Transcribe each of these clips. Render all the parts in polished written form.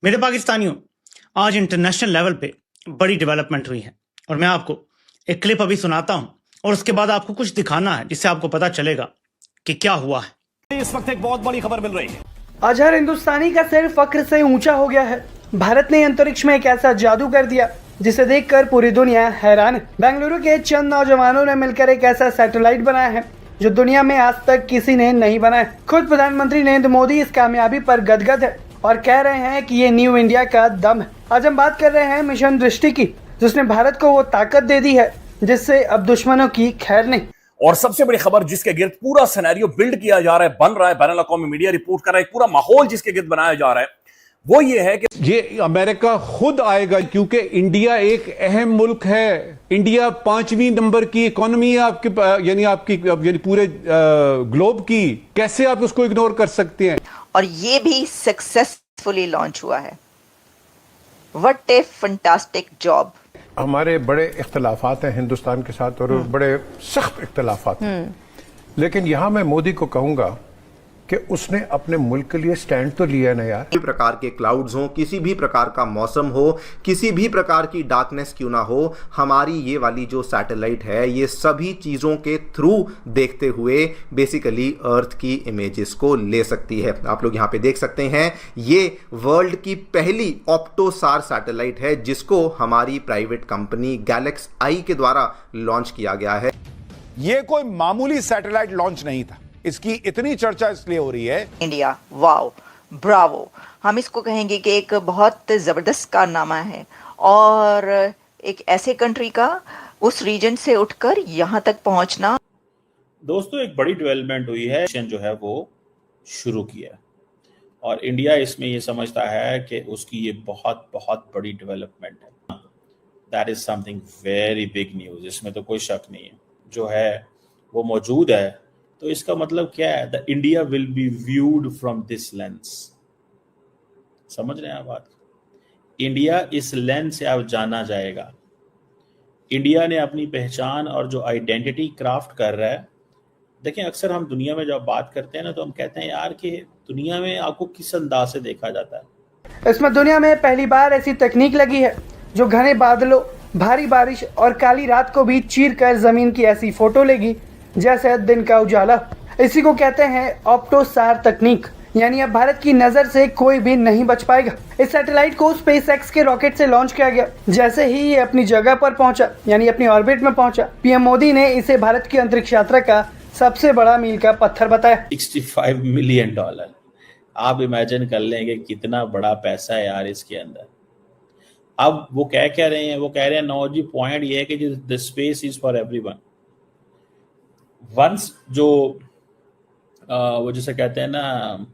मेरे पाकिस्तानियों, आज इंटरनेशनल लेवल पे बड़ी डेवलपमेंट हुई है और मैं आपको एक क्लिप अभी सुनाता हूं और उसके बाद आपको कुछ दिखाना है जिससे आपको पता चलेगा कि क्या हुआ है। इस वक्त एक बहुत बड़ी खबर मिल रही है। आज हर हिंदुस्तानी का सिर फख्र से ऊंचा हो गया है। भारत ने अंतरिक्ष में एक ऐसा जादू कर दिया जिसे देखकर पूरी दुनिया हैरान है। बेंगलुरु के चंद नौजवानों ने मिलकर एक ऐसा सैटेलाइट बनाया है जो दुनिया में आज तक किसी ने नहीं बनाया। खुद प्रधानमंत्री नरेंद्र मोदी इस कामयाबी पर गदगद है और कह रहे हैं कि ये न्यू इंडिया का दम है। आज हम बात कर रहे हैं मिशन दृष्टि की, जिसने भारत को वो ताकत दे दी है जिससे अब दुश्मनों की खैर नहीं। और सबसे बड़ी खबर जिसके गिर्द पूरा सिनेरियो बिल्ड किया जा रहा है, बन रहा है, बैनुल अक़वामी मीडिया रिपोर्ट कर रहा है, पूरा माहौल जिसके गिर्द बनाया जा रहा है, वो ये है कि ये अमेरिका खुद आएगा, क्योंकि इंडिया एक अहम मुल्क है। इंडिया 5वीं नंबर की इकोनॉमी है आपकी, यानी पूरे ग्लोब की। कैसे आप उसको इग्नोर कर सकते हैं? और ये भी सक्सेसफुली लॉन्च हुआ है। What A fantastic job. हमारे बड़े इख्तलाफात हैं हिंदुस्तान के साथ और बड़े सख्त इख्तलाफात हैं, लेकिन यहां मैं मोदी को कहूंगा कि उसने अपने मुल्क के लिए स्टैंड तो लिया ना यार। किसी भी प्रकार के क्लाउड्स हो, किसी भी प्रकार का मौसम हो, किसी भी प्रकार की डार्कनेस क्यों ना हो, हमारी ये वाली जो सैटेलाइट है ये सभी चीज़ों के थ्रू देखते हुए बेसिकली अर्थ की इमेजेस को ले सकती है। आप लोग यहाँ पे देख सकते हैं, ये वर्ल्ड की पहली ऑप्टोसार सैटेलाइट है जिसको हमारी प्राइवेट कंपनी गैलेक्स आई के द्वारा लॉन्च किया गया है। ये कोई मामूली सैटेलाइट लॉन्च नहीं था, इसकी इतनी चर्चा इसलिए हो रही है। India, wow, Bravo. हम इसको कहेंगे कि एक बहुत जबरदस्त कारनामा है और एक ऐसे कंट्री का उस रीजन से उठकर यहाँ तक पहुंचना। दोस्तों, एक बड़ी डेवलपमेंट हुई है, मिशन जो है वो शुरू किया और इंडिया इसमें ये समझता है कि उसकी ये बहुत बहुत बड़ी डेवलपमेंट है। That is something very big news, इसमें तो कोई शक नहीं है। जो है वो मौजूद है, तो इसका मतलब क्या है? The India will be viewed from this lens. समझ रहे हैं आप बात? इंडिया इस लेंस से अब जाना जाएगा। इंडिया ने अपनी पहचान और जो आइडेंटिटी क्राफ्ट कर रहा है, देखें अक्सर हम दुनिया में जब बात करते हैं ना तो हम कहते हैं यार कि दुनिया में आपको किस अंदाज से देखा जाता है। इसमें दुनिया में पहली बार ऐसी तकनीक लगी है जो घने बादलों, भारी बारिश और काली रात को भी चीर कर जमीन की ऐसी फोटो लेगी जैसे दिन का उजाला। इसी को कहते हैं ऑप्टोसार तकनीक, यानी अब भारत की नजर से कोई भी नहीं बच पाएगा। इस सैटेलाइट को स्पेसएक्स के रॉकेट से लॉन्च किया गया। जैसे ही ये अपनी जगह पर पहुंचा, यानी अपनी ऑर्बिट में पहुंचा, पीएम मोदी ने इसे भारत की अंतरिक्ष यात्रा का सबसे बड़ा मील का पत्थर बताया। $65 मिलियन। आप इमेजिन कर लेंगे कितना बड़ा पैसा है यार इसके अंदर। अब वो कह रहे हैं, वो कह रहे हैं नो जी, पॉइंट ये है कि the space is for everyone. Once जो वो जैसे कहते हैं ना,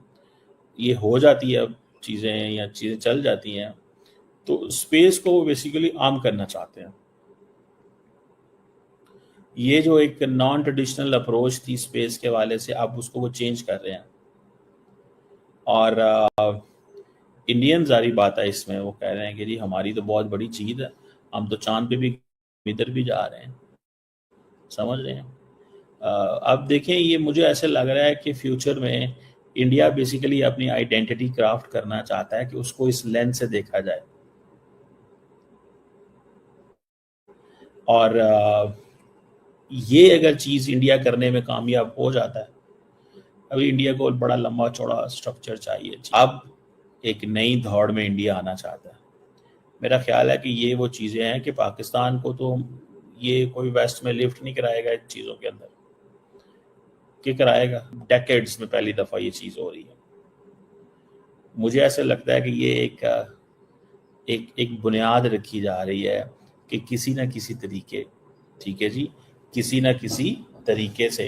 ये हो जाती है चीज़ें या चीज़ें चल जाती हैं, तो स्पेस को बेसिकली आम करना चाहते हैं। ये जो एक नॉन ट्रेडिशनल अप्रोच थी स्पेस के वाले से, अब उसको वो चेंज कर रहे हैं। और इंडियन जारी बात है इसमें, वो कह रहे हैं कि जी हमारी तो बहुत बड़ी चीज़ है, हम तो चांद पे भी इधर भी जा रहे हैं। समझ रहे हैं? अब देखें, ये मुझे ऐसे लग रहा है कि फ्यूचर में इंडिया बेसिकली अपनी आइडेंटिटी क्राफ्ट करना चाहता है कि उसको इस लेंस से देखा जाए। और ये अगर चीज़ इंडिया करने में कामयाब हो जाता है, अभी इंडिया को बड़ा लंबा चौड़ा स्ट्रक्चर चाहिए। अब एक नई दौड़ में इंडिया आना चाहता है। मेरा ख्याल है कि ये वो चीज़ें हैं कि पाकिस्तान को तो ये कोई वेस्ट में लिफ्ट नहीं कराएगा इन चीज़ों के अंदर। क्या कराएगा? डेकेड्स में पहली दफ़ा ये चीज़ हो रही है। मुझे ऐसा लगता है कि ये एक बुनियाद रखी जा रही है कि किसी ना किसी तरीके, ठीक है जी, किसी ना किसी तरीके से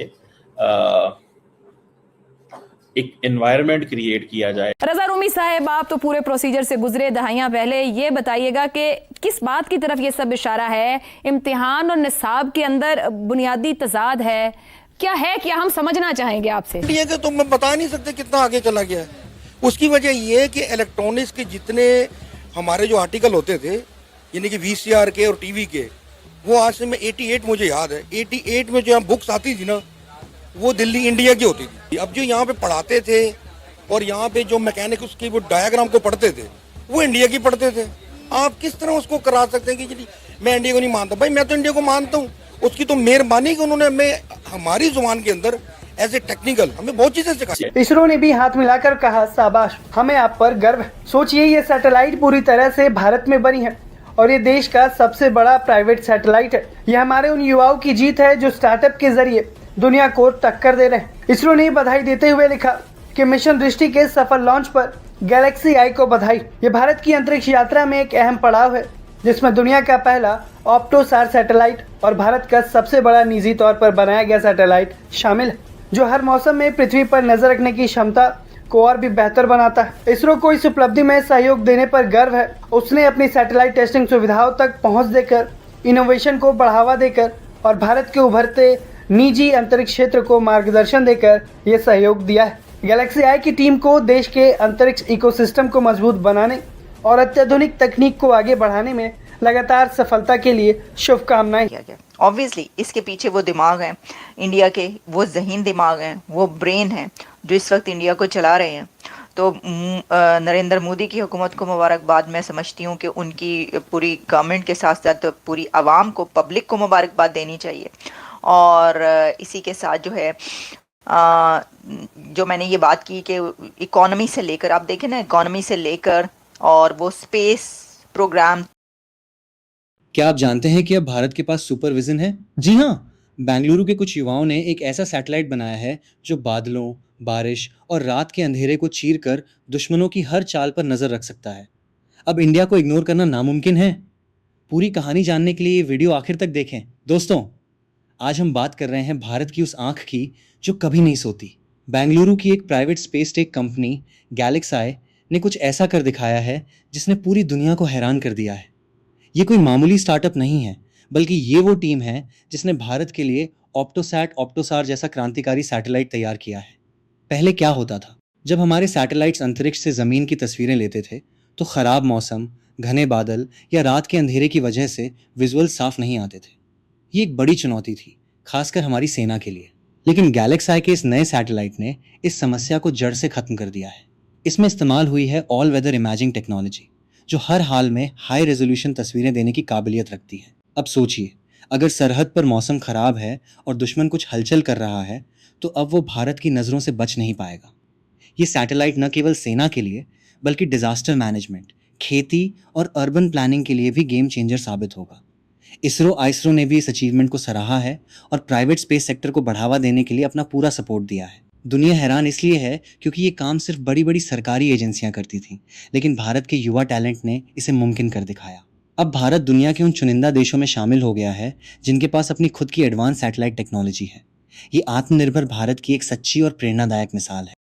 एक एनवायरनमेंट क्रिएट किया जाए। रजा रूमी साहब, आप तो पूरे प्रोसीजर से गुजरे दहाइयां पहले, ये बताइएगा कि किस बात की तरफ ये सब इशारा है? इम्तिहान और निसाब के अंदर बुनियादी तजाद है, क्या है? क्या हम समझना चाहेंगे आपसे? ये कि तुम बता नहीं सकते कितना आगे चला गया है। उसकी वजह ये है कि इलेक्ट्रॉनिक्स के जितने हमारे जो आर्टिकल होते थे, यानी कि VCR के और टीवी के, वो आज से मैं 88 मुझे याद है, 88 में जो यहाँ बुक्स आती थी ना, वो दिल्ली इंडिया की होती थी। अब जो यहाँ पे पढ़ाते थे और यहाँ पे जो मैकेनिक उसकी वो डायग्राम को पढ़ते थे, वो इंडिया की पढ़ते थे। आप किस तरह उसको करा सकते हैं कि जी मैं इंडिया को नहीं मानता? भाई मैं तो इंडिया को मानता हूँ, उसकी तो मेहरबानी कि उन्होंने हमें हमारी जुबान के अंदर एज ए टेक्निकल हमें बहुत चीजें सिखाई। इसरो ने भी हाथ मिलाकर कहा, शाबाश, हमें आप पर गर्व है। सोचिए, ये सैटेलाइट पूरी तरह से भारत में बनी है और ये देश का सबसे बड़ा प्राइवेट सैटेलाइट है। ये हमारे उन युवाओं की जीत है जो स्टार्टअप के जरिए दुनिया को टक्कर दे रहे हैं। इसरो ने बधाई देते हुए लिखा कि मिशन दृष्टि के सफल लॉन्च पर गैलेक्सी आई को बधाई। ये भारत की अंतरिक्ष यात्रा में एक अहम पड़ाव है जिसमें दुनिया का पहला ऑप्टोसार सैटेलाइट और भारत का सबसे बड़ा निजी तौर पर बनाया गया सैटेलाइट शामिल है, जो हर मौसम में पृथ्वी पर नजर रखने की क्षमता को और भी बेहतर बनाता है। इसरो को इस उपलब्धि में सहयोग देने पर गर्व है। उसने अपनी सैटेलाइट टेस्टिंग सुविधाओं तक पहुंच देकर, इनोवेशन को बढ़ावा देकर और भारत के उभरते निजी अंतरिक्ष क्षेत्र को मार्गदर्शन देकर यह सहयोग दिया है। गैलेक्सी आई की टीम को देश के अंतरिक्ष इकोसिस्टम को मजबूत बनाने और अत्याधुनिक तकनीक को आगे बढ़ाने में लगातार सफलता के लिए शुभकामनाएं। ऑब्वियसली इसके पीछे वो दिमाग है इंडिया के, वो ज़हीन दिमाग हैं, वो ब्रेन है जो इस वक्त इंडिया को चला रहे हैं। तो नरेंद्र मोदी की हुकूमत को मुबारकबाद मैं समझती हूँ कि उनकी पूरी गवर्नमेंट के साथ साथ पूरी आवाम को, पब्लिक को मुबारकबाद देनी चाहिए। और इसी के साथ जो है जो मैंने ये बात की कि इकोनॉमी से लेकर, आप देखें ना, इकोनॉमी से लेकर और वो स्पेस प्रोग्राम। क्या आप जानते हैं कि अब भारत के पास सुपर विजन है? जी हाँ, बेंगलुरु के कुछ युवाओं ने एक ऐसा सैटेलाइट बनाया है जो बादलों, बारिश और रात के अंधेरे को चीरकर दुश्मनों की हर चाल पर नजर रख सकता है। अब इंडिया को इग्नोर करना नामुमकिन है। पूरी कहानी जानने के लिए ये वीडियो आखिर तक देखें। दोस्तों, आज हम बात कर रहे हैं भारत की उस आंख की जो कभी नहीं सोती। बेंगलुरु की एक प्राइवेट स्पेस टेक कंपनी गैलेक्साई ने कुछ ऐसा कर दिखाया है जिसने पूरी दुनिया को हैरान कर दिया है। ये कोई मामूली स्टार्टअप नहीं है, बल्कि ये वो टीम है जिसने भारत के लिए ऑप्टोसार जैसा क्रांतिकारी सैटेलाइट तैयार किया है। पहले क्या होता था, जब हमारे सैटेलाइट्स अंतरिक्ष से ज़मीन की तस्वीरें लेते थे तो ख़राब मौसम, घने बादल या रात के अंधेरे की वजह से विजुअल साफ नहीं आते थे। ये एक बड़ी चुनौती थी, खासकर हमारी सेना के लिए। लेकिन गैलेक्साई के इस नए सैटेलाइट ने इस समस्या को जड़ से खत्म कर दिया है। इसमें इस्तेमाल हुई है ऑल वेदर इमेजिंग टेक्नोलॉजी, जो हर हाल में हाई रेजोल्यूशन तस्वीरें देने की काबिलियत रखती है। अब सोचिए, अगर सरहद पर मौसम खराब है और दुश्मन कुछ हलचल कर रहा है तो अब वो भारत की नज़रों से बच नहीं पाएगा। ये सैटेलाइट न केवल सेना के लिए बल्कि डिजास्टर मैनेजमेंट, खेती और अर्बन प्लानिंग के लिए भी गेम चेंजर साबित होगा। इसरो ने भी इस अचीवमेंट को सराहा है और प्राइवेट स्पेस सेक्टर को बढ़ावा देने के लिए अपना पूरा सपोर्ट दिया है। दुनिया हैरान इसलिए है क्योंकि ये काम सिर्फ बड़ी बड़ी सरकारी एजेंसियां करती थीं, लेकिन भारत के युवा टैलेंट ने इसे मुमकिन कर दिखाया। अब भारत दुनिया के उन चुनिंदा देशों में शामिल हो गया है जिनके पास अपनी खुद की एडवांस सैटेलाइट टेक्नोलॉजी है। ये आत्मनिर्भर भारत की एक सच्ची और प्रेरणादायक मिसाल है।